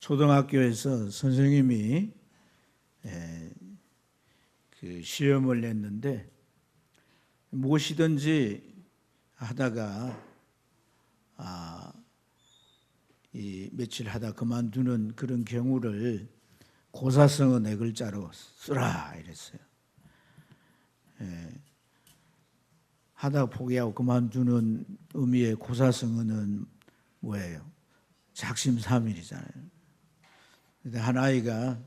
초등학교에서 선생님이 그 시험을 냈는데 무엇이든지 하다가 며칠 하다 그만두는 그런 경우를 고사성어 네 글자로 쓰라 이랬어요. 하다 포기하고 그만두는 의미의 고사성어는 뭐예요? 작심삼일이잖아요. 근데 한 아이가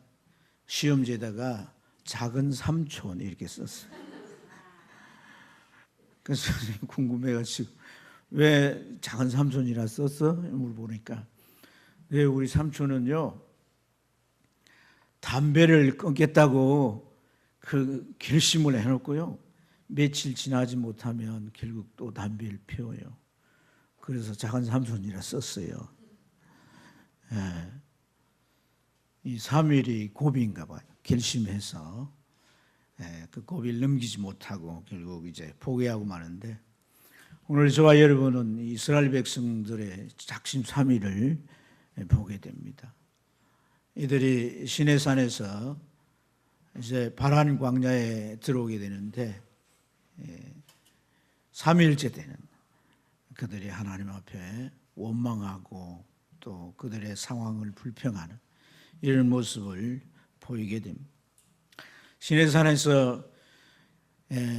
시험지에다가 작은 삼촌 이렇게 썼어요. 그래서 선생님 궁금해가지고 왜 작은 삼촌이라 썼어? 물어보니까 네, 우리 삼촌은요 담배를 끊겠다고 그 결심을 해놓고요 며칠 지나지 못하면 결국 또 담배를 피워요. 그래서 작은 삼촌이라 썼어요. 이 3일이 고비인가 봐요. 결심해서 그 고비를 넘기지 못하고 결국 이제 포기하고 마는데, 오늘 저와 여러분은 이스라엘 백성들의 작심 3일을 보게 됩니다. 이들이 시내산에서 이제 바란 광야에 들어오게 되는데 3일째 되는 그들이 하나님 앞에 원망하고 또 그들의 상황을 불평하는 이런 모습을 보이게 됩니다. 시내산에서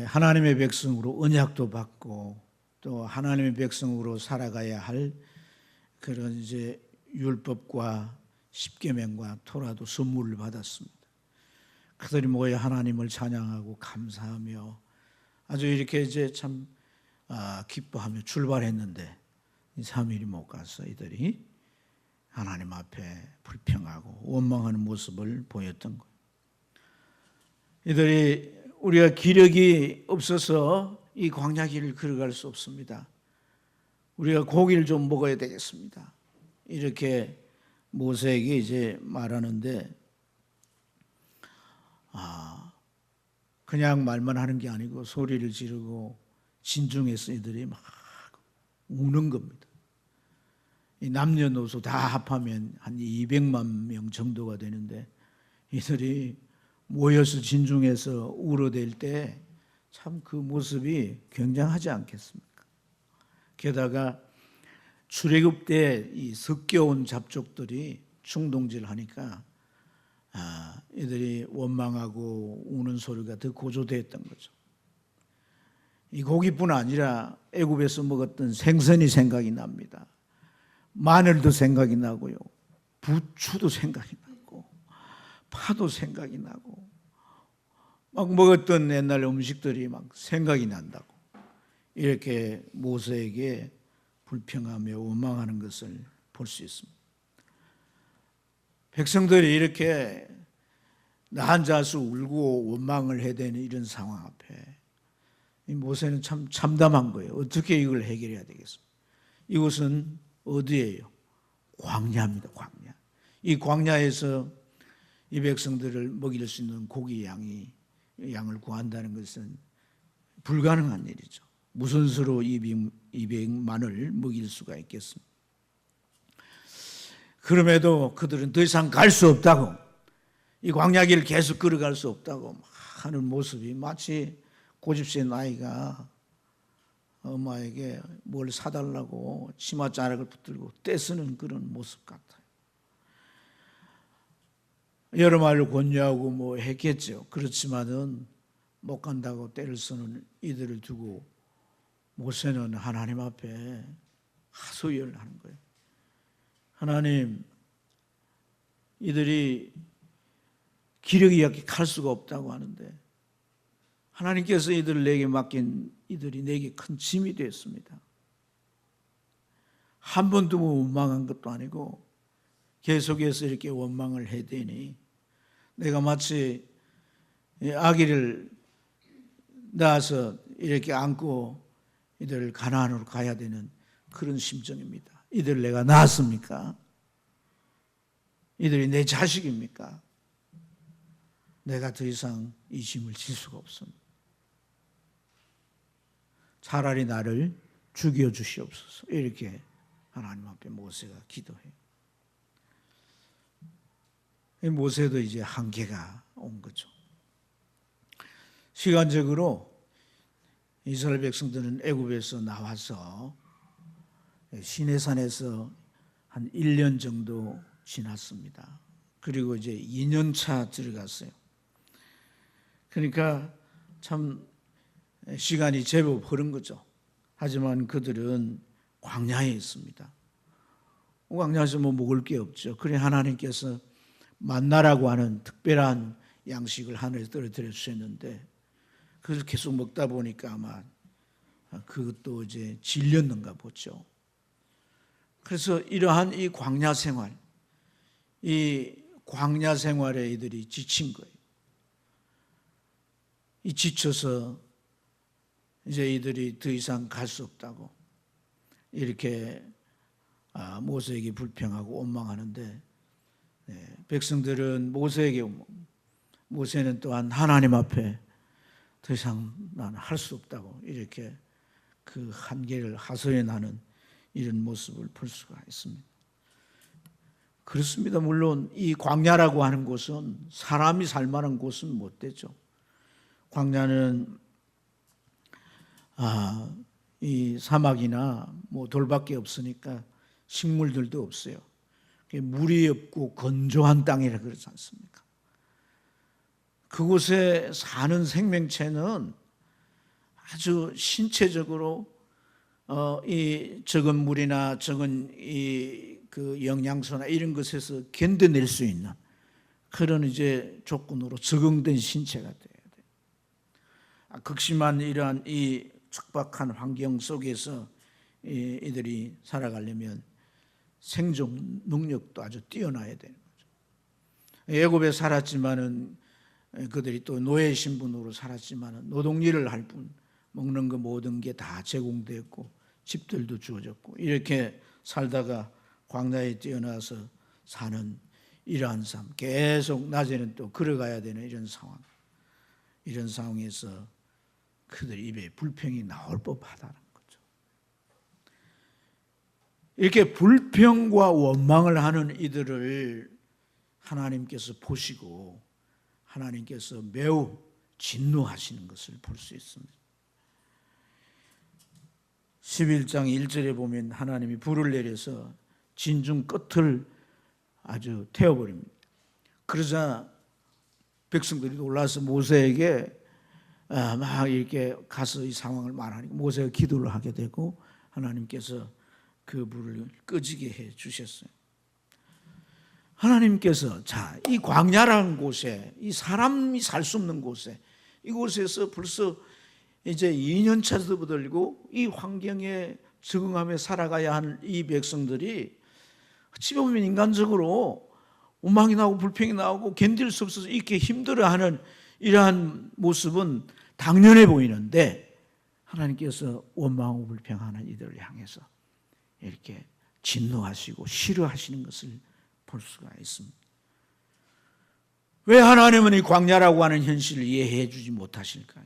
하나님의 백성으로 언약도 받고 또 하나님의 백성으로 살아가야 할 그런 이제 율법과 십계명과 토라도 선물을 받았습니다. 그들이 모여 하나님을 찬양하고 감사하며 아주 이렇게 이제 참 기뻐하며 출발했는데 이 3일이 못 가서 이들이 하나님 앞에 불평하고 원망하는 모습을 보였던 거예요. 이들이 우리가 기력이 없어서 이 광야 길을 걸어갈 수 없습니다. 우리가 고기를 좀 먹어야 되겠습니다. 이렇게 모세에게 이제 말하는데 그냥 말만 하는 게 아니고 소리를 지르고 진중해서 이들이 막 우는 겁니다. 이 남녀노소 다 합하면 한 200만 명 정도가 되는데 이들이 모여서 진중해서 울어댈 때 참 그 모습이 굉장하지 않겠습니까? 게다가 출애굽 때 이 섞여온 잡족들이 충동질하니까 이들이 원망하고 우는 소리가 더 고조되었던 거죠. 이 고기뿐 아니라 애굽에서 먹었던 생선이 생각이 납니다. 마늘도 생각이 나고요, 부추도 생각이 나고 파도 생각이 나고 막 먹었던 옛날 음식들이 막 생각이 난다고 이렇게 모세에게 불평하며 원망하는 것을 볼 수 있습니다. 백성들이 이렇게 나 앉아서 울고 원망을 해야 되는 이런 상황 앞에 이 모세는 참 참담한 거예요. 어떻게 이걸 해결해야 되겠습니까? 이곳은 어디예요? 광야입니다. 광야. 이 광야에서 이 백성들을 먹일 수 있는 고기 양을 구한다는 것은 불가능한 일이죠. 무슨 수로 200만을 먹일 수가 있겠습니까? 그럼에도 그들은 더 이상 갈 수 없다고, 이 광야길을 계속 걸어갈 수 없다고 하는 모습이 마치 고집센 아이가 엄마에게 뭘 사달라고 치맛자락을 붙들고 떼쓰는 그런 모습 같아요. 여러 말로 권유하고 뭐 했겠죠. 그렇지만은 못 간다고 떼를 쓰는 이들을 두고 모세는 하나님 앞에 하소연을 하는 거예요. 하나님, 이들이 기력이 약해 갈 수가 없다고 하는데 하나님께서 이들을 내게 맡긴 이들이 내게 큰 짐이 되었습니다. 한 번도 원망한 것도 아니고 계속해서 이렇게 원망을 해대니 내가 마치 아기를 낳아서 이렇게 안고 이들을 가나안으로 가야 되는 그런 심정입니다. 이들을 내가 낳았습니까? 이들이 내 자식입니까? 내가 더 이상 이 짐을 질 수가 없습니다. 차라리 나를 죽여주시옵소서. 이렇게 하나님 앞에 모세가 기도해요. 모세도 이제 한계가 온 거죠. 시간적으로 이스라엘 백성들은 애굽에서 나와서 시내산에서 한 1년 정도 지났습니다. 그리고 이제 2년차 들어갔어요. 그러니까 참 시간이 제법 흐른 거죠. 하지만 그들은 광야에 있습니다. 광야에서 뭐 먹을 게 없죠. 그래 하나님께서 만나라고 하는 특별한 양식을 하늘에서 떨어뜨려 주셨는데 그걸 계속 먹다 보니까 아마 그것도 이제 질렸는가 보죠. 그래서 이러한 이 광야 생활에 이들이 지친 거예요. 이 지쳐서 이제 이들이 더 이상 갈 수 없다고 이렇게 모세에게 불평하고 원망하는데 백성들은 모세는 또한 하나님 앞에 더 이상 나는 할 수 없다고 이렇게 그 한계를 하소연하는 이런 모습을 볼 수가 있습니다. 그렇습니다. 물론 이 광야라고 하는 곳은 사람이 살 만한 곳은 못 되죠. 광야는 이 사막이나 뭐 돌밖에 없으니까 식물들도 없어요. 물이 없고 건조한 땅이라 그러지 않습니까? 그곳에 사는 생명체는 아주 신체적으로 이 적은 물이나 적은 그 영양소나 이런 것에서 견뎌낼 수 있는 그런 이제 조건으로 적응된 신체가 돼야 돼요. 극심한 이러한 이 척박한 환경 속에서 이들이 살아가려면 생존 능력도 아주 뛰어나야 되는 거죠. 애굽에 살았지만은 그들이 또 노예 신분으로 살았지만은 노동일을 할 뿐 먹는 거 모든 게 다 제공됐고 집들도 주어졌고 이렇게 살다가 광야에 뛰어나서 사는 이러한 삶, 계속 낮에는 또 걸어가야 되는 이런 상황에서 그들 입에 불평이 나올 법하다는 거죠. 이렇게 불평과 원망을 하는 이들을 하나님께서 보시고 하나님께서 매우 진노하시는 것을 볼 수 있습니다. 11장 1절에 보면 하나님이 불을 내려서 진중 끝을 아주 태워버립니다. 그러자 백성들이 놀라서 모세에게 막 이렇게 가서 이 상황을 말하니까 모세가 기도를 하게 되고 하나님께서 그 불을 꺼지게 해 주셨어요. 하나님께서 이 광야라는 곳에 이 사람이 살 수 없는 곳에 이곳에서 벌써 이제 2년 차도 들고 이 환경에 적응하며 살아가야 하는 이 백성들이 어찌 보면 인간적으로 원망이 나오고 불평이 나오고 견딜 수 없어서 이렇게 힘들어하는 이러한 모습은 당연해 보이는데 하나님께서 원망하고 불평하는 이들을 향해서 이렇게 진노하시고 싫어하시는 것을 볼 수가 있습니다. 왜 하나님은 이 광야라고 하는 현실을 이해해 주지 못하실까요?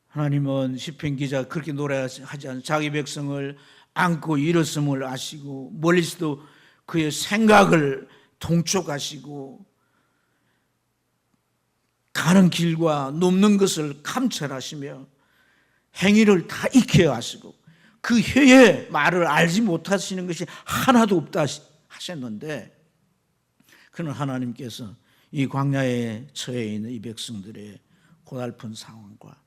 하나님은 시편 기자가 그렇게 노래하지 않아요. 자기 백성을 안고 일었음을 아시고 멀리서도 그의 생각을 통촉하시고 가는 길과 넘는 것을 감찰하시며 행위를 다 익혀야 하시고 그 혀의 말을 알지 못하시는 것이 하나도 없다 하셨는데 그는 하나님께서 이 광야에 처해 있는 이 백성들의 고달픈 상황과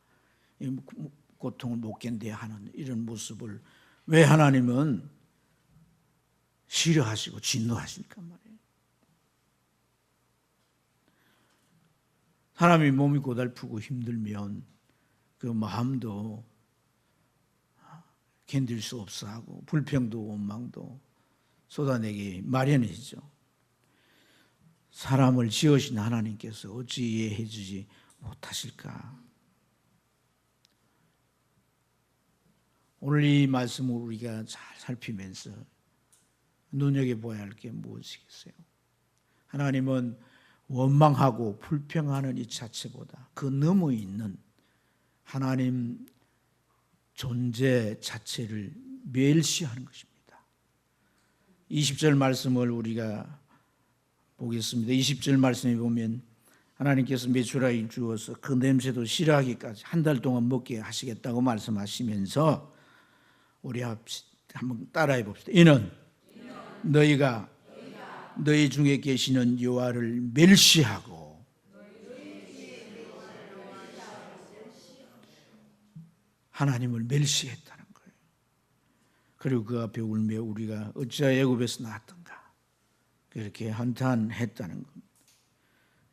고통을 못 견뎌야 하는 이런 모습을 왜 하나님은 싫어하시고 진노하실까 말이에요. 사람이 몸이 고달프고 힘들면 그 마음도 견딜 수 없어 하고 불평도 원망도 쏟아내기 마련이죠. 사람을 지으신 하나님께서 어찌 이해해 주지 못하실까? 오늘 이 말씀을 우리가 잘 살피면서 눈여겨봐야 할 게 무엇이겠어요? 하나님은 원망하고 불평하는 이 자체보다 그 너머 있는 하나님 존재 자체를 멸시하는 것입니다. 20절 말씀을 우리가 보겠습니다. 20절 말씀에 보면 하나님께서 메추라기를 주어서 그 냄새도 싫어하기까지 한 달 동안 먹게 하시겠다고 말씀하시면서 우리 한번 따라해 봅시다. 이는 너희가 너희 중에 계시는 여호와를 멸시하고 하나님을 멸시했다는 거예요. 그리고 그 앞에 울며 우리가 어찌하여 애굽에서 나왔던가 그렇게 한탄했다는 겁니다.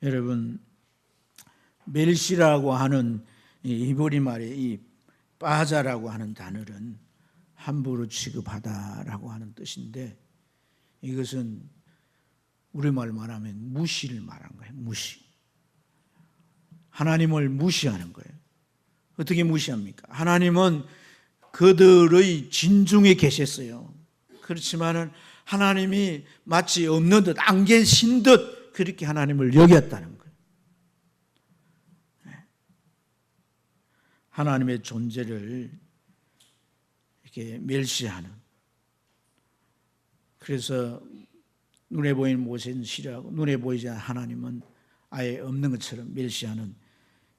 여러분, 멸시라고 하는 이 히브리 말의 이 빠자라고 하는 단어는 함부로 취급하다라고 하는 뜻인데, 이것은 우리말로 말하면 무시를 말한 거예요. 무시. 하나님을 무시하는 거예요. 어떻게 무시합니까? 하나님은 그들의 진중에 계셨어요. 그렇지만은 하나님이 마치 없는 듯 안 계신 듯 그렇게 하나님을 여겼다는 거예요. 하나님의 존재를 이렇게 멸시하는. 그래서 눈에 보이는 모세는 싫어하고 눈에 보이지 않는 하나님은 아예 없는 것처럼 멸시하는,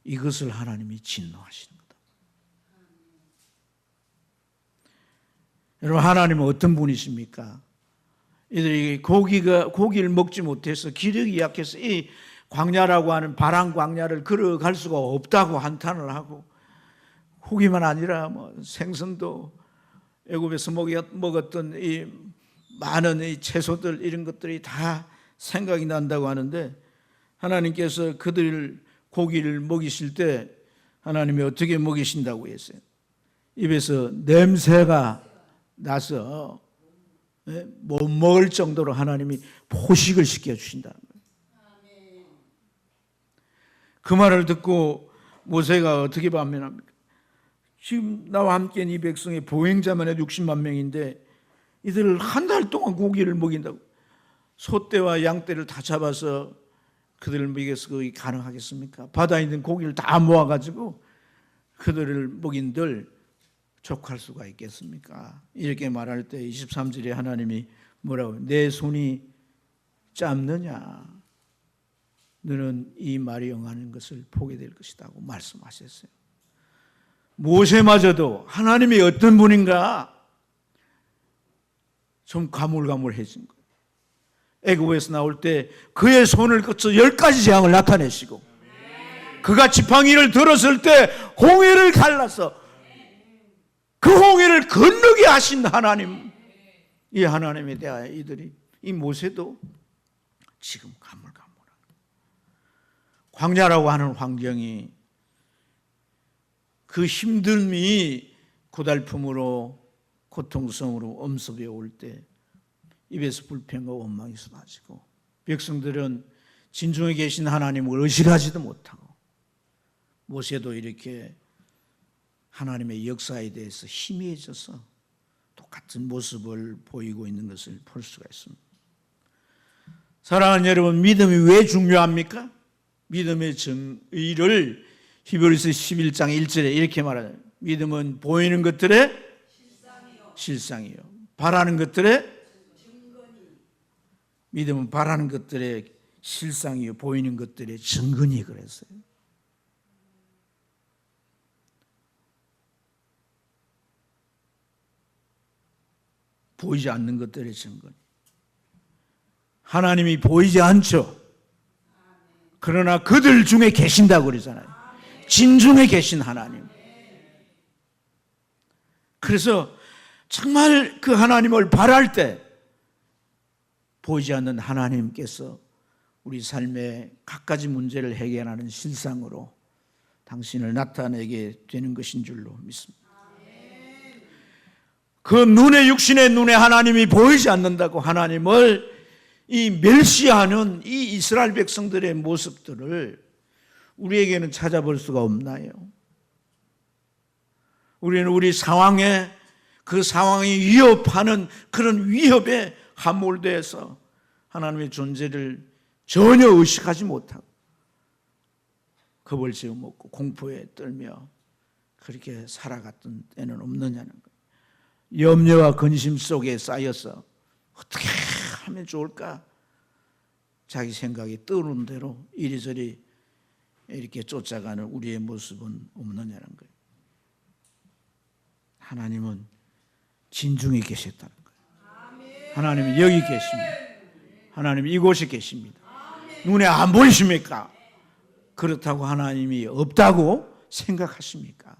이것을 하나님이 진노하시는 거다. 여러분, 하나님은 어떤 분이십니까? 이들이 고기를 먹지 못해서 기력이 약해서 이 광야라고 하는 바람 광야를 걸어갈 수가 없다고 한탄을 하고, 고기만 아니라 뭐 생선도 애굽에서 먹었던 이 많은 이 채소들 이런 것들이 다 생각이 난다고 하는데, 하나님께서 그들 고기를 먹이실 때 하나님이 어떻게 먹이신다고 했어요? 입에서 냄새가 나서 못 먹을 정도로 하나님이 포식을 시켜주신다는 거예요. 그 말을 듣고 모세가 어떻게 반면합니까? 지금 나와 함께한 이 백성의 보행자만 해도 60만 명인데 이들을 한 달 동안 고기를 먹인다고. 소떼와 양떼를 다 잡아서 그들을 먹여서 그게 가능하겠습니까? 바다에 있는 고기를 다 모아가지고 그들을 먹인들 족할 수가 있겠습니까? 이렇게 말할 때 23절에 하나님이 뭐라고, 내 손이 짧느냐, 너는 이 말이 응하는 것을 보게 될 것이라고 말씀하셨어요. 모세마저도 하나님이 어떤 분인가 좀 가물가물해진 거예요. 애굽에서 나올 때 그의 손을 거쳐 10가지 재앙을 나타내시고, 그가 지팡이를 들었을 때 홍해를 갈라서 그 홍해를 건너게 하신 하나님, 이 하나님에 대하여 이들이, 이 모세도 지금 가물가물한 광야라고 하는 환경이, 그 힘듦이 고달픔으로 고통성으로 엄습해 올 때 입에서 불평과 원망이 쏟아지고, 백성들은 진중에 계신 하나님을 의식하지도 못하고, 모세도 이렇게 하나님의 역사에 대해서 희미해져서 똑같은 모습을 보이고 있는 것을 볼 수가 있습니다. 사랑하는 여러분, 믿음이 왜 중요합니까? 믿음의 정의를 히브리서 11장 1절에 이렇게 말하잖아요. 믿음은 보이는 것들의 실상이요, 바라는 것들의 증거니. 믿음은 바라는 것들의 실상이요, 보이는 것들의 증거니 그랬어요. 보이지 않는 것들의 증거니. 하나님이 보이지 않죠. 그러나 그들 중에 계신다고 그러잖아요. 진중에 계신 하나님. 그래서 정말 그 하나님을 바랄 때 보이지 않는 하나님께서 우리 삶의 각가지 문제를 해결하는 실상으로 당신을 나타내게 되는 것인 줄로 믿습니다. 그 눈에, 육신의 눈에 하나님이 보이지 않는다고 하나님을 이 멸시하는 이 이스라엘 백성들의 모습들을 우리에게는 찾아볼 수가 없나요? 우리는 우리 상황에, 그 상황이 위협하는 그런 위협에 함몰돼서 하나님의 존재를 전혀 의식하지 못하고 겁을 지어먹고 공포에 떨며 그렇게 살아갔던 때는 없느냐는 거예요. 염려와 근심 속에 쌓여서 어떻게 하면 좋을까? 자기 생각이 떠오르는 대로 이리저리 이렇게 쫓아가는 우리의 모습은 없느냐는 거예요. 하나님은 진중에 계셨다는 거예요. 하나님은 여기 계십니다. 하나님은 이곳에 계십니다. 눈에 안 보이십니까? 그렇다고 하나님이 없다고 생각하십니까?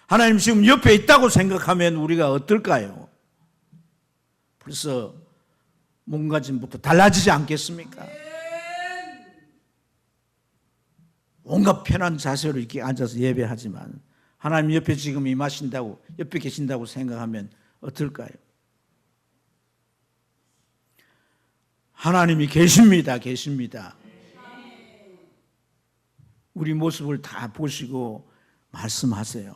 하나님 지금 옆에 있다고 생각하면 우리가 어떨까요? 벌써 몸가짐부터 달라지지 않겠습니까? 온갖 편한 자세로 이렇게 앉아서 예배하지만 하나님 옆에 지금 임하신다고, 옆에 계신다고 생각하면 어떨까요? 하나님이 계십니다. 계십니다. 우리 모습을 다 보시고 말씀하세요.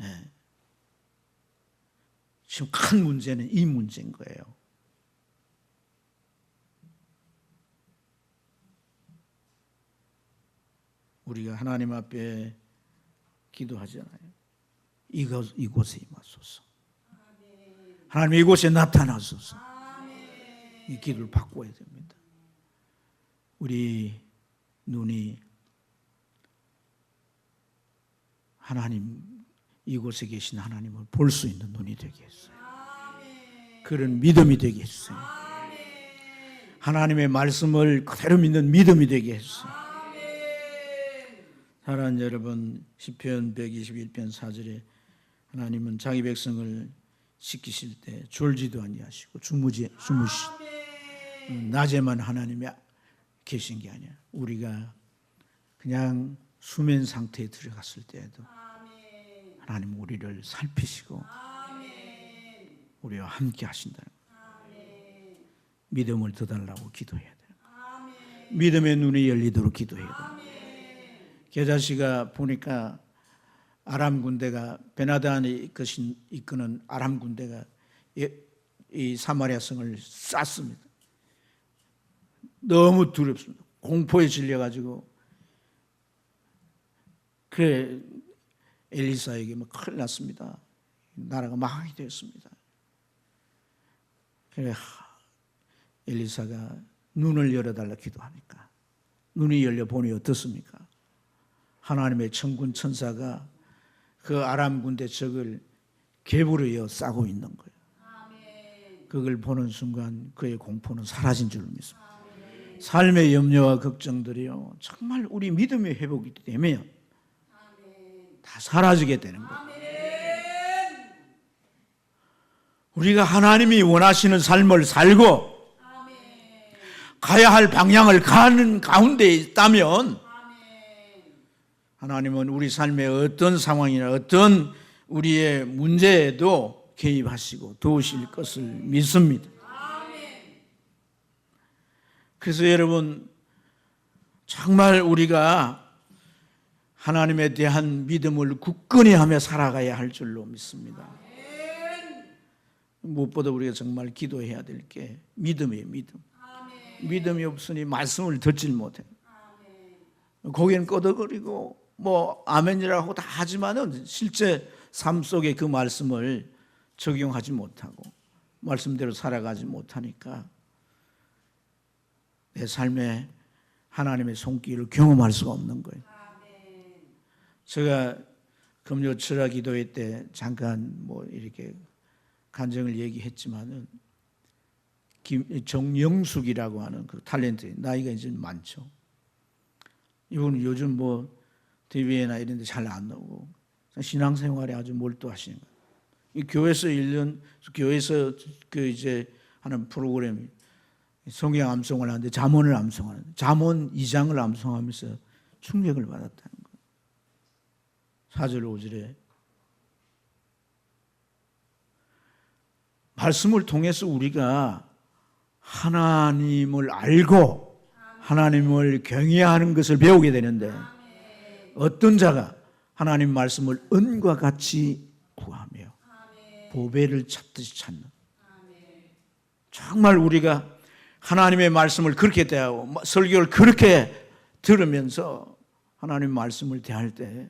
네. 지금 큰 문제는 이 문제인 거예요. 우리가 하나님 앞에 기도하잖아요. 이곳에 임하소서. 하나님 이곳에 나타나소서. 이 기도를 바꿔야 됩니다. 우리 눈이 하나님, 이곳에 계신 하나님을 볼 수 있는 눈이 되게 했어요. 그런 믿음이 되게 했어요. 하나님의 말씀을 그대로 믿는 믿음이 되게 했어요. 사랑하는 여러분, 시편 121편 4절에 하나님은 자기 백성을 지키실 때 졸지도 아니하시고 주무시 낮에만 하나님이 계신 게 아니야. 우리가 그냥 수면 상태에 들어갔을 때에도 하나님 우리를 살피시고 우리와 함께 하신다는 거예요. 믿음을 더 달라고 기도해야 돼요. 믿음의 눈이 열리도록 기도해야 돼요. 게다시가 보니까 아람 군대가 베나단이 이끄는 아람 군대가 이 사마리아 성을 쐈습니다. 너무 두렵습니다. 공포에 질려가지고 그래 엘리사에게 뭐 큰일 났습니다. 나라가 망하게 되었습니다. 그래 엘리사가 눈을 열어달라 기도하니까 눈이 열려 보니 어떻습니까? 하나님의 천군 천사가 그 아람 군대 적을 개부르여 싸고 있는 거예요. 그걸 보는 순간 그의 공포는 사라진 줄 믿습니다. 삶의 염려와 걱정들이요 정말 우리 믿음의 회복이 되면 다 사라지게 되는 거예요. 우리가 하나님이 원하시는 삶을 살고 가야 할 방향을 가는 가운데 있다면 하나님은 우리 삶의 어떤 상황이나 어떤 우리의 문제에도 개입하시고 도우실 것을 믿습니다. 그래서 여러분 정말 우리가 하나님에 대한 믿음을 굳건히 하며 살아가야 할 줄로 믿습니다. 무엇보다 우리가 정말 기도해야 될 게 믿음이에요. 믿음이 없으니 말씀을 듣질 못해요. 고개는 끄덕거리고 뭐 아멘이라고 다 하지만은 실제 삶 속에 그 말씀을 적용하지 못하고 말씀대로 살아가지 못하니까 내 삶에 하나님의 손길을 경험할 수가 없는 거예요. 제가 금요 철학 기도회 때 잠깐 뭐 이렇게 간증을 얘기했지만은 정영숙이라고 하는 그 탤런트, 나이가 이제 많죠. 이분은 요즘 뭐 TV나 이런 데 잘 안 나오고 신앙생활에 아주 몰두하시는 거예요. 이 교회에서 그 이제 하는 프로그램이 성경 암송을 하는데 잠언을 암송하는 잠언 2장을 암송하면서 충격을 받았다는 거예요. 4절 5절에 말씀을 통해서 우리가 하나님을 알고 하나님을 경외하는 것을 배우게 되는데 어떤 자가 하나님 말씀을 은과 같이 구하며 보배를 찾듯이 찾는, 정말 우리가 하나님의 말씀을 그렇게 대하고 설교를 그렇게 들으면서 하나님 말씀을 대할 때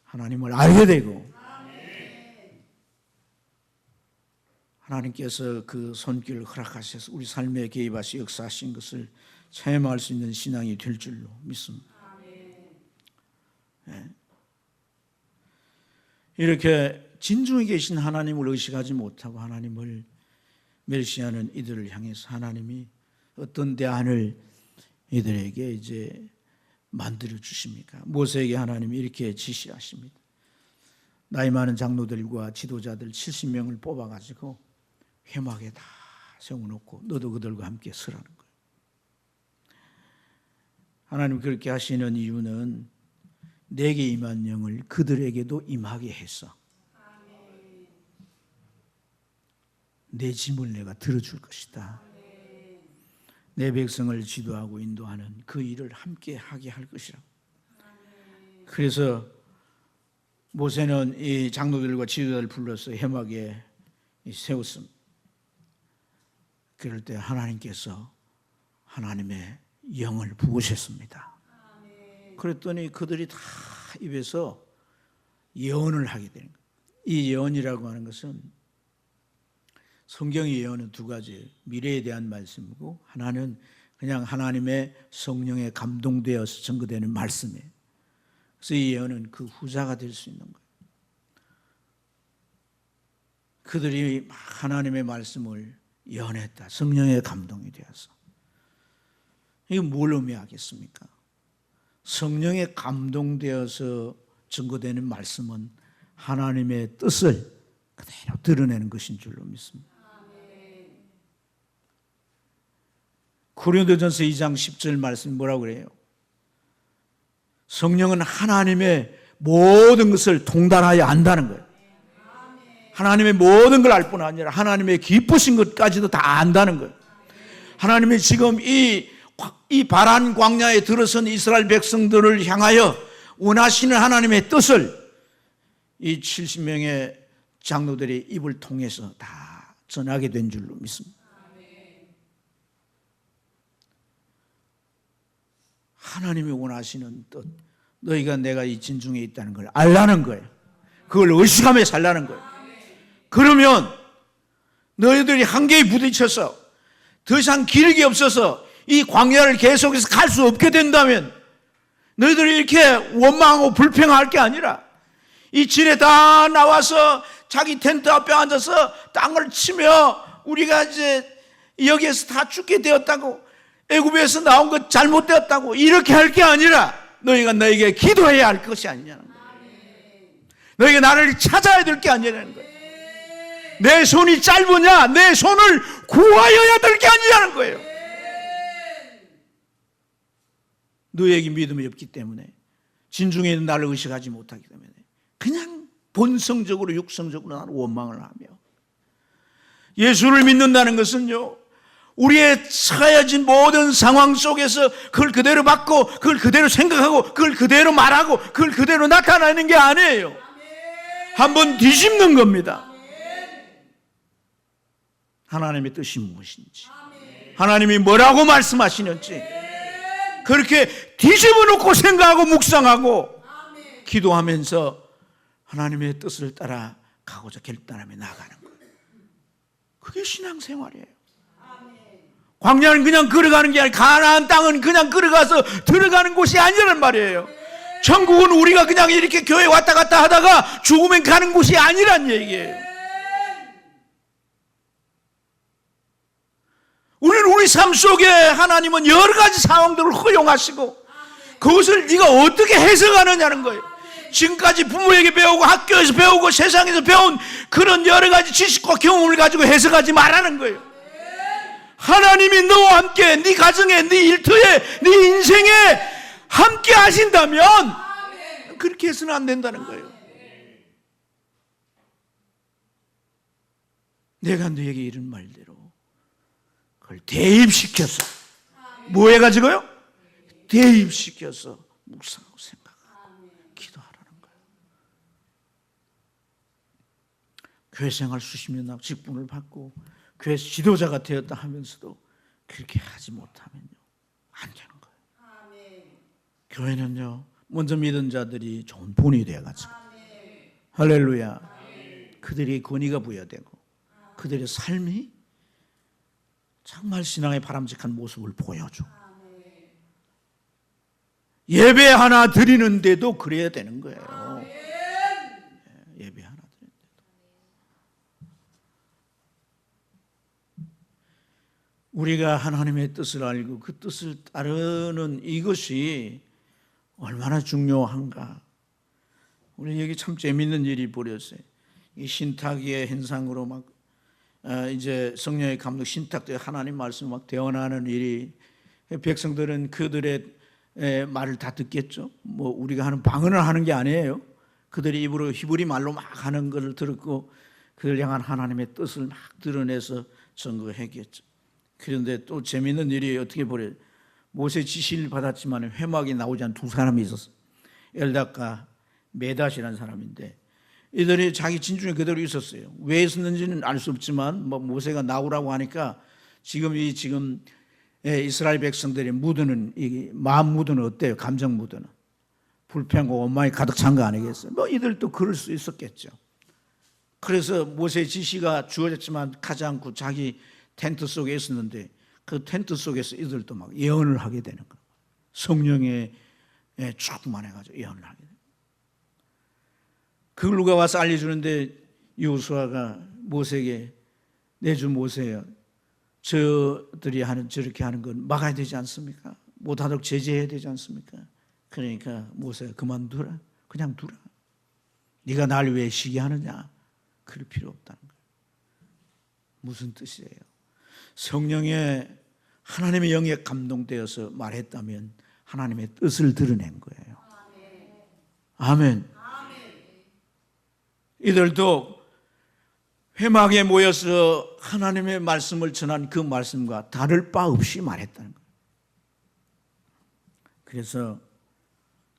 하나님을 알게 되고 하나님께서 그 손길을 허락하셔서 우리 삶에 개입하시 역사하신 것을 체험할 수 있는 신앙이 될 줄로 믿습니다. 네. 이렇게 진중에 계신 하나님을 의식하지 못하고 하나님을 멸시하는 이들을 향해서 하나님이 어떤 대안을 이들에게 이제 만들어 주십니까? 모세에게 하나님이 이렇게 지시하십니다. 나이 많은 장로들과 지도자들 70명을 뽑아가지고 회막에 다 세워놓고 너도 그들과 함께 서라는 거예요. 하나님 그렇게 하시는 이유는 내게 임한 영을 그들에게도 임하게 해서 내 짐을 내가 들어줄 것이다. 내 백성을 지도하고 인도하는 그 일을 함께 하게 할 것이라. 그래서 모세는 이 장로들과 지도자를 불러서 회막에 세웠습니다. 그럴 때 하나님께서 하나님의 영을 부으셨습니다. 그랬더니 그들이 다 입에서 예언을 하게 되는 거예요. 이 예언이라고 하는 것은 성경의 예언은 두 가지, 미래에 대한 말씀이고 하나는 그냥 하나님의 성령에 감동되어서 증거되는 말씀이에요. 그래서 이 예언은 그 후자가 될 수 있는 거예요. 그들이 하나님의 말씀을 예언했다. 성령의 감동이 되어서. 이게 뭘 의미하겠습니까? 성령에 감동되어서 증거되는 말씀은 하나님의 뜻을 그대로 드러내는 것인 줄로 믿습니다. 고린도전서 2장 10절 말씀이 뭐라고 그래요? 성령은 하나님의 모든 것을 통달하여 안다는 거예요. 하나님의 모든 걸 알 뿐 아니라 하나님의 기쁘신 것까지도 다 안다는 거예요. 하나님이 지금 이 바란 광야에 들어선 이스라엘 백성들을 향하여 원하시는 하나님의 뜻을 이 70명의 장로들의 입을 통해서 다 전하게 된 줄로 믿습니다. 하나님이 원하시는 뜻, 너희가 내가 이 진중에 있다는 걸 알라는 거예요. 그걸 의식하며 살라는 거예요. 그러면 너희들이 한계에 부딪혀서 더 이상 기력이 없어서 이 광야를 계속해서 갈 수 없게 된다면 너희들이 이렇게 원망하고 불평할 게 아니라 이 진에 다 나와서 자기 텐트 앞에 앉아서 땅을 치며 우리가 이제 여기에서 다 죽게 되었다고, 애굽에서 나온 것 잘못되었다고 이렇게 할 게 아니라 너희가 너에게 기도해야 할 것이 아니냐는 거예요. 너희가 나를 찾아야 될 게 아니라는 거예요. 내 손이 짧으냐? 내 손을 구하여야 될 게 아니냐는 거예요. 너에게 믿음이 없기 때문에, 진중에 있는 나를 의식하지 못하기 때문에 그냥 본성적으로 육성적으로 나는 원망을 하며, 예수를 믿는다는 것은요, 우리의 처해진 모든 상황 속에서 그걸 그대로 받고 그걸 그대로 생각하고 그걸 그대로 말하고 그걸 그대로 나타내는 게 아니에요. 한번 뒤집는 겁니다. 하나님의 뜻이 무엇인지, 하나님이 뭐라고 말씀하시는지 그렇게 뒤집어 놓고 생각하고 묵상하고 기도하면서 하나님의 뜻을 따라 가고자 결단하며 나가는 거예요. 그게 신앙생활이에요. 광야는 그냥 걸어가는 게 아니라, 가나안 땅은 그냥 걸어가서 들어가는 곳이 아니란 말이에요. 천국은 우리가 그냥 이렇게 교회 왔다 갔다 하다가 죽으면 가는 곳이 아니란 얘기예요. 우리는 우리 삶 속에 하나님은 여러 가지 상황들을 허용하시고 그것을 네가 어떻게 해석하느냐는 거예요. 지금까지 부모에게 배우고 학교에서 배우고 세상에서 배운 그런 여러 가지 지식과 경험을 가지고 해석하지 말라는 거예요. 하나님이 너와 함께 네 가정에, 네 일터에, 네 인생에 함께 하신다면 그렇게 해서는 안 된다는 거예요. 내가 너에게 이런 말대로 그걸 대입시켜서 뭐 해가지고요? 대입시켜서 묵상하고 생각하고 기도하라는 거예요. 교회 생활 수십 년 하고 직분을 받고 교회 지도자가 되었다 하면서도 그렇게 하지 못하면요, 안 되는 거예요. 교회는요, 먼저 믿은 자들이 좋은 본이 되어가지고 할렐루야, 그들이 권위가 부여되고 그들의 삶이 정말 신앙의 바람직한 모습을 보여줘. 예배 하나 드리는데도 그래야 되는 거예요. 예배 하나 드리는데도. 우리가 하나님의 뜻을 알고 그 뜻을 따르는 이것이 얼마나 중요한가. 우리 여기 참 재밌는 일이 벌어졌어요. 이 신탁의 현상으로 막 이제 성령의 감독 신탁 때 하나님 말씀 막 대언하는 일이, 백성들은 그들의 말을 다 듣겠죠. 뭐 우리가 하는 방언을 하는 게 아니에요. 그들이 입으로 히브리 말로 막 하는 것을 들었고 그들 향한 하나님의 뜻을 막 드러내서 증거했겠죠. 그런데 또 재미있는 일이 어떻게 보래? 모세 지시를 받았지만 회막에 나오지 않은 두 사람이 있었어요. 엘닷과 메닷이라는 사람인데 이들이 자기 진중에 그대로 있었어요. 왜 있었는지는 알 수 없지만 뭐 모세가 나오라고 하니까 지금 이스라엘 백성들이 무드는, 이 마음 무드는 어때요? 감정 무드는 불평과 원망이 가득 찬 거 아니겠어요? 뭐 이들도 그럴 수 있었겠죠. 그래서 모세의 지시가 주어졌지만 가지 않고 자기 텐트 속에 있었는데 그 텐트 속에서 이들도 막 예언을 하게 되는 거예요. 성령의 충만해가지고 예언을 하게 돼요. 그걸 누가 와서 알려주는데 여호수아가 모세에게, 내 주 모세야, 저들이 하는 저렇게 하는 건 막아야 되지 않습니까? 못하도록 제재해야 되지 않습니까? 그러니까 모세가 그만두라, 그냥 두라. 네가 날 왜 시기하느냐? 그럴 필요 없다는 거예요. 무슨 뜻이에요? 성령의 하나님의 영에 감동되어서 말했다면 하나님의 뜻을 드러낸 거예요. 아멘. 이들도 회막에 모여서 하나님의 말씀을 전한 그 말씀과 다를 바 없이 말했다는 거예요. 그래서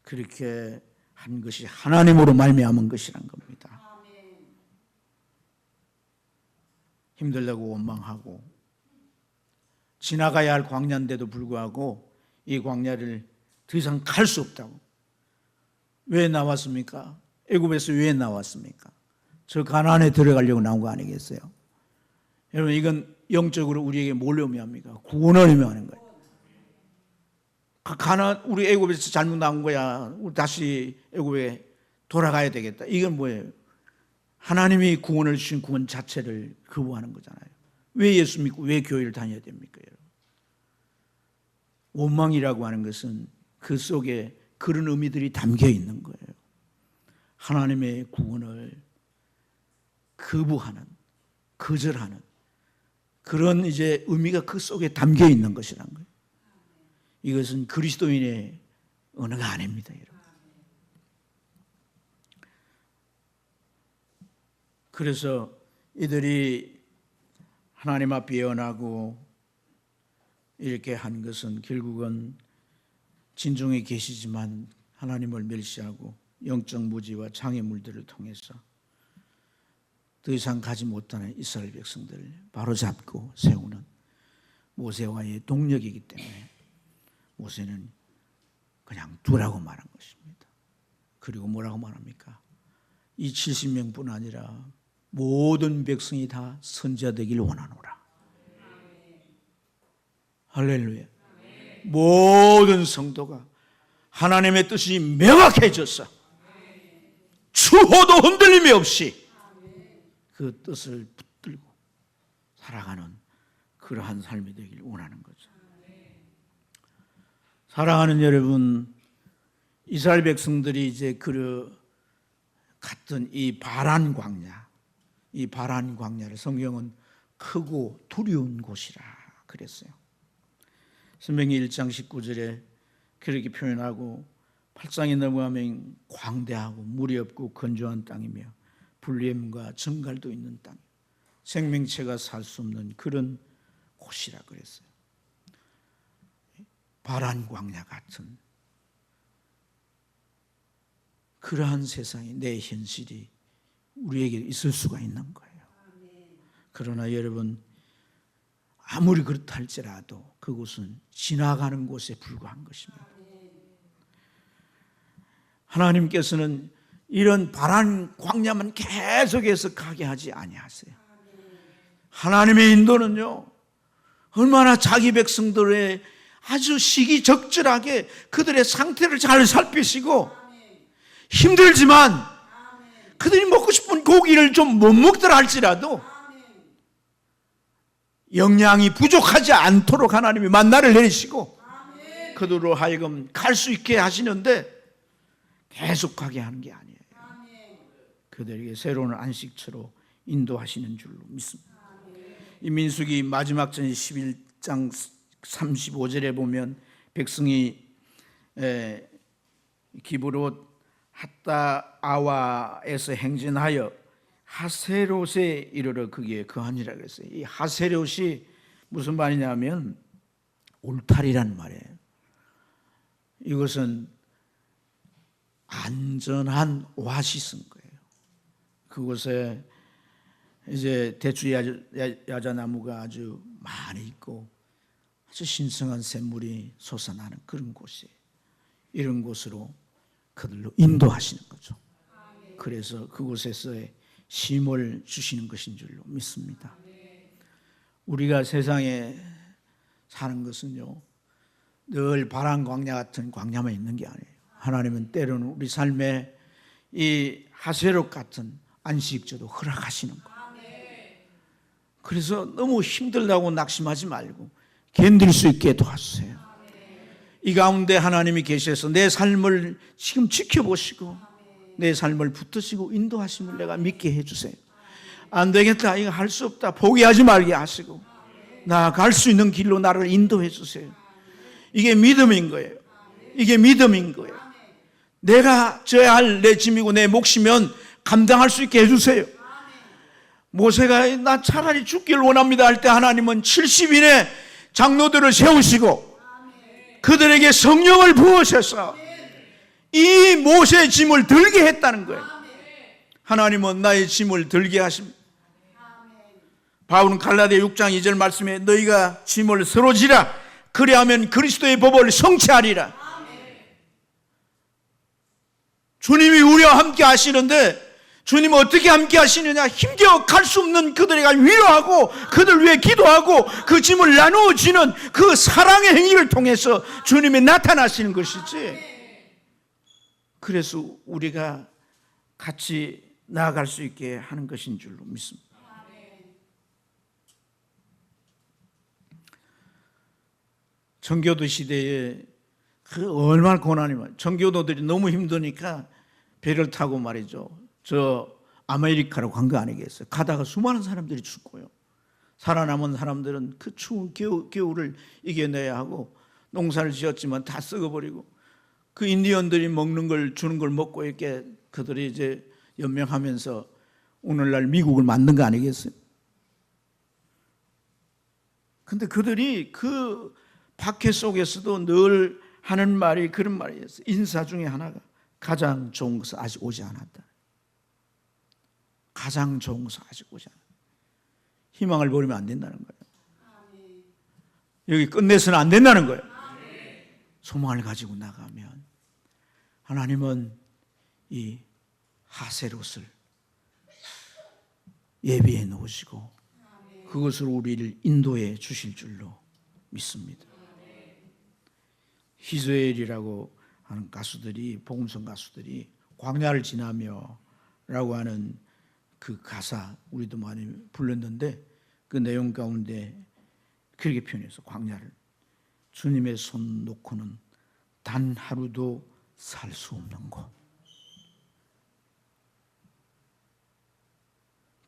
그렇게 한 것이 하나님으로 말미암은 것이란 겁니다. 힘들다고 원망하고 지나가야 할 광야인데도 불구하고 이 광야를 더 이상 갈 수 없다고. 왜 나왔습니까? 애굽에서 왜 나왔습니까? 저 가나안에 들어가려고 나온 거 아니겠어요? 여러분, 이건 영적으로 우리에게 뭘 의미합니까? 구원을 의미하는 거예요. 우리 애굽에서 잘못 나온 거야. 우리 다시 애굽에 돌아가야 되겠다. 이건 뭐예요? 하나님이 구원을 주신 구원 자체를 거부하는 거잖아요. 왜 예수 믿고 왜 교회를 다녀야 됩니까? 여러분? 원망이라고 하는 것은 그 속에 그런 의미들이 담겨 있는 거예요. 하나님의 구원을 거부하는, 거절하는 그런 이제 의미가 그 속에 담겨 있는 것이란 거예요. 이것은 그리스도인의 언어가 아닙니다, 여러분. 그래서 이들이 하나님 앞에 예언하고 이렇게 한 것은 결국은 진중에 계시지만 하나님을 멸시하고 영적 무지와 장애물들을 통해서 더 이상 가지 못하는 이스라엘 백성들을 바로잡고 세우는 모세와의 동력이기 때문에 모세는 그냥 두라고 말한 것입니다. 그리고 뭐라고 말합니까? 이 70명뿐 아니라 모든 백성이 다 선지자 되길 원하노라. 할렐루야. 모든 성도가 하나님의 뜻이 명확해져서 추호도 흔들림이 없이 그 뜻을 붙들고 살아가는 그러한 삶이 되길 원하는 거죠. 사랑하는 여러분, 이스라엘 백성들이 이제 갔던 이 바란 광야, 이 바란 광야를 성경은 크고 두려운 곳이라 그랬어요. 신명기 1장 19절에 그렇게 표현하고 8장에 넘어가면 광대하고 물이 없고 건조한 땅이며 불뱀과 정갈도 있는 땅, 생명체가 살 수 없는 그런 곳이라 그랬어요. 바란 광야 같은 그러한 세상이, 내 현실이 우리에게 있을 수가 있는 거예요. 그러나 여러분, 아무리 그렇다 할지라도 그곳은 지나가는 곳에 불과한 것입니다. 하나님께서는 이런 바란 광야만 계속해서 가게 하지 아니하세요. 하나님의 인도는요, 얼마나 자기 백성들의 아주 시기적절하게 그들의 상태를 잘 살피시고, 힘들지만 그들이 먹고 싶은 고기를 좀 못 먹더라 할지라도 영양이 부족하지 않도록 하나님이 만나를 내리시고 그들로 하여금 갈 수 있게 하시는데 계속 가게 하는 게 아니에요. 그들에게 새로운 안식처로 인도하시는 줄로 믿습니다. 이 민수기 마지막 전 11장 35절에 보면 백성이 기브롯 핫다아와에서 행진하여 하세롯에 이르러 거기에 거하니라 그랬어요. 이 하세롯이 무슨 말이냐면 울타리란 말이에요. 이것은 안전한 오아시스인 거예요. 그곳에 이제 대추 야자나무가 아주 많이 있고 아주 신성한 샘물이 솟아나는 그런 곳이에요. 이런 곳으로 그들로 인도하시는 거죠. 그래서 그곳에서의 쉼을 주시는 것인 줄로 믿습니다. 우리가 세상에 사는 것은요, 늘 바람 광야 같은 광야만 있는 게 아니에요. 하나님은 때로는 우리 삶에 이 하세롯 같은 안식처도 허락하시는 거예요. 그래서 너무 힘들다고 낙심하지 말고 견딜 수 있게 도와주세요. 이 가운데 하나님이 계셔서 내 삶을 지금 지켜보시고 내 삶을 붙드시고 인도하심을 내가 믿게 해주세요. 안 되겠다, 이거 할 수 없다, 포기하지 말게 하시고 나아갈 수 있는 길로 나를 인도해 주세요. 이게 믿음인 거예요. 이게 믿음인 거예요. 내가 져야 할 내 짐이고 내 몫이면 감당할 수 있게 해주세요. 모세가 나 차라리 죽기를 원합니다 할 때 하나님은 70인의 장로들을 세우시고 그들에게 성령을 부으셔서 이 모세의 짐을 들게 했다는 거예요. 하나님은 나의 짐을 들게 하십니다. 바울은 갈라디아 6장 2절 말씀에 너희가 짐을 서로 지라 그리하면 그리스도의 법을 성취하리라. 주님이 우리와 함께 하시는데 주님은 어떻게 함께 하시느냐? 힘겨워 갈 수 없는 그들에게 위로하고 그들 위해 기도하고 그 짐을 나누어지는 그 사랑의 행위를 통해서 주님이 나타나시는 것이지. 그래서 우리가 같이 나아갈 수 있게 하는 것인 줄로 믿습니다. 청교도 시대에 그 얼마나 고난이 많아요. 청교도들이 너무 힘드니까 배를 타고 말이죠, 저 아메리카로 간 거 아니겠어요? 가다가 수많은 사람들이 죽고요. 살아남은 사람들은 그 추운 겨울을 이겨내야 하고 농사를 지었지만 다 썩어버리고 그 인디언들이 먹는 걸 주는 걸 먹고 이렇게 그들이 이제 연명하면서 오늘날 미국을 만든 거 아니겠어요? 근데 그들이 그 박해 속에서도 늘 하는 말이 그런 말이었어요. 인사 중에 하나가 가장 좋은 것은 아직 오지 않았다. 가장 좋은 것은 아직 오지 않았다. 희망을 버리면 안 된다는 거예요. 여기 끝내서는 안 된다는 거예요. 소망을 가지고 나가면 하나님은 이 하세롯을 예비해 놓으시고 그것으로 우리를 인도해 주실 줄로 믿습니다. 히스엘이라고 하는 가수들이, 복음성 가수들이 광야를 지나며 라고 하는 그 가사 우리도 많이 불렀는데 그 내용 가운데 그렇게 표현해서 광야를 주님의 손 놓고는 단 하루도 살 수 없는 곳.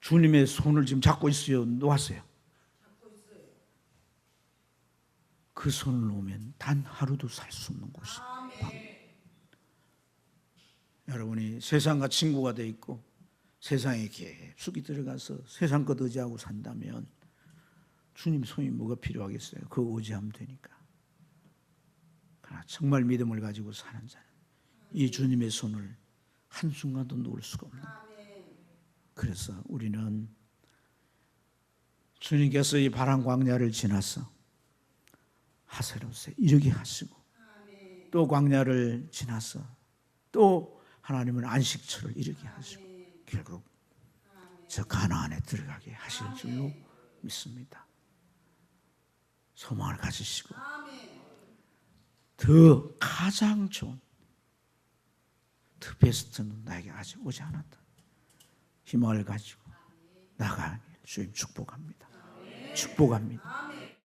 주님의 손을 지금 잡고 있어요? 놓았어요? 그 손을 놓으면 단 하루도 살 수 없는 곳이. 여러분이 세상과 친구가 돼 있고 세상에 깊숙이 들어가서 세상 것 의지하고 산다면 주님 손이 뭐가 필요하겠어요? 그거 의지하면 되니까. 그러나 정말 믿음을 가지고 사는 자는 이 주님의 손을 한순간도 놓을 수가 없는 거예요. 그래서 우리는 주님께서 이 바람 광야를 지나서 하세롯에 이르게 하시고 또 광야를 지나서 또 하나님은 안식처를 이르게 하시고 결국 저 가나안에 들어가게 하실 줄로 믿습니다. 소망을 가지시고 더 가장 좋은 더 베스트는 나에게 아직 오지 않았다. 희망을 가지고 나가길 주님 축복합니다. 축복합니다.